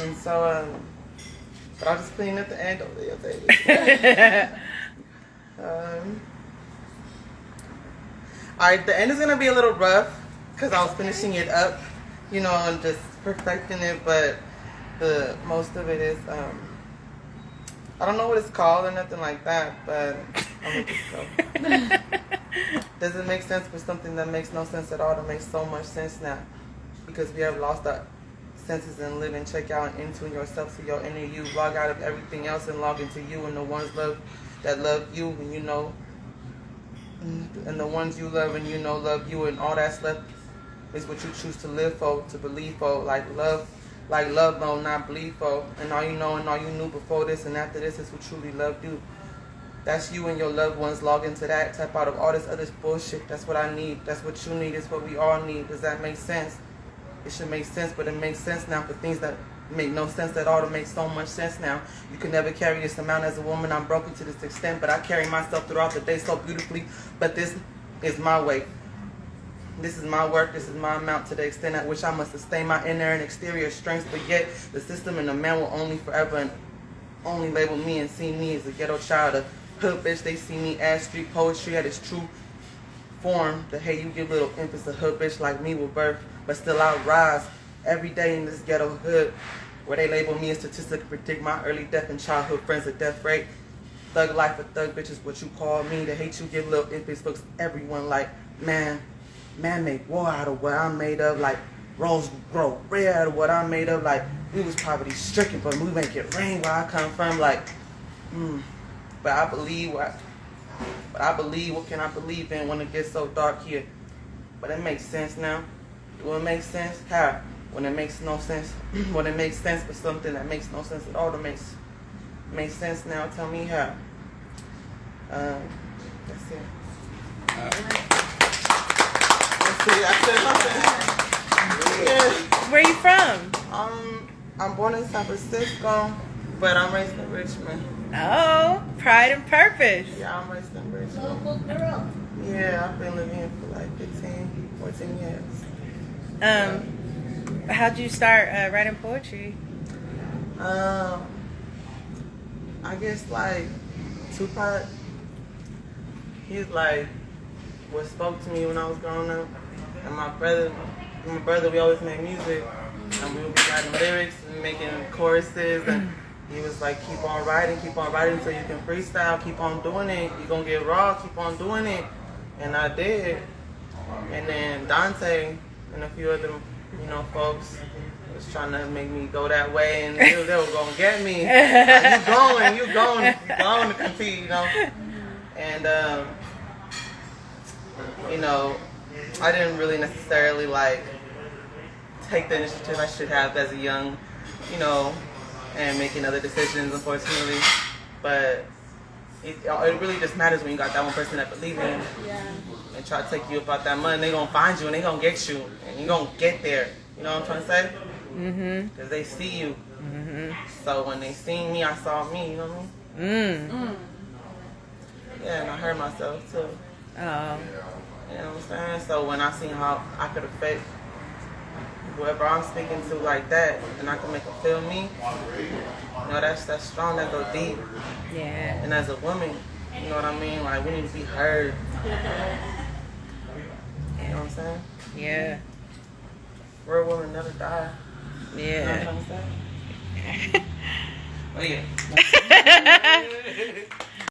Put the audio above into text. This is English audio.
And so, but I'll just clean at the end over there, baby. Alright, the end is going to be a little rough because I was finishing it up, you know, and just perfecting it, but the most of it is, I don't know what it's called or nothing like that, but I'll make it go. Does it make sense for something that makes no sense at all to make so much sense now? Because we have lost our senses and live and check out and into yourself, to your inner you, log out of everything else and log into you and the ones that love you and you know, and the ones you love and you know love you, and all that's left is what you choose to live for, to believe for, like love mode, not believe for. And all you know and all you knew before this and after this is who truly loved you. That's you and your loved ones. Log into that, tap out of all this other bullshit. That's what I need. That's what you need. It's what we all need. Does that make sense? It should make sense, but it makes sense now for things that make no sense at all to make so much sense now. You can never carry this amount as a woman. I'm broken to this extent, but I carry myself throughout the day so beautifully. But this is my way. This is my work. This is my amount, to the extent at which I must sustain my inner and exterior strengths. But yet the system and the man will only forever and only label me and see me as a ghetto child, a hood bitch. They see me as street poetry at its true form. The hey, you give little infants a hood bitch like me will birth, but still I rise every day in this ghetto hood where they label me a statistic, predict my early death and childhood friends a death rate. Thug life for thug bitches, what you call me. The hate you give little infants looks everyone like, man make war out of what I'm made of, like rose grow red out of what I'm made of, like we was poverty stricken but we make it rain where I come from, like but I believe what can I believe in when it gets so dark here? But it makes sense now. Do it make sense? How? When it makes no sense. When it makes sense for something that makes no sense at all to make sense now. Tell me how. That's it. Let's see, I said something. Yeah. Where you from? I'm born in San Francisco, but I'm raised in Richmond. Oh, pride and purpose. Yeah, I'm raised in Richmond. Yeah, I've been living here for like 14 years. How'd you start writing poetry? I guess like Tupac, he's like what spoke to me when I was growing up. And my brother, we always made music, and we would be writing lyrics and making choruses, and he was like, keep on writing so you can freestyle, keep on doing it, you're gonna get raw, keep on doing it. And I did. And then Dante and a few other, you know, folks was trying to make me go that way, and they were gonna get me. Like, you going to compete, you know. And you know, I didn't really necessarily like take the initiative I should have as a young, you know, and making other decisions, unfortunately. But it really just matters when you got that one person that believe in you and try to take you about that money. They gonna find you and they gonna get you, and you gonna get there. You know what I'm trying to say? Because they see you. So when they seen me, I saw me. You know what I mean? Yeah, and I heard myself too. Oh. You know what I'm saying? So when I seen how I could affect whoever I'm speaking to like that, and I can make them feel me, you know, that's strong, that go deep. Yeah. And as a woman, you know what I mean? Like, we need to be heard. You know what I'm saying? Yeah. Real women never die. Yeah. You know what I'm saying? Oh, yeah.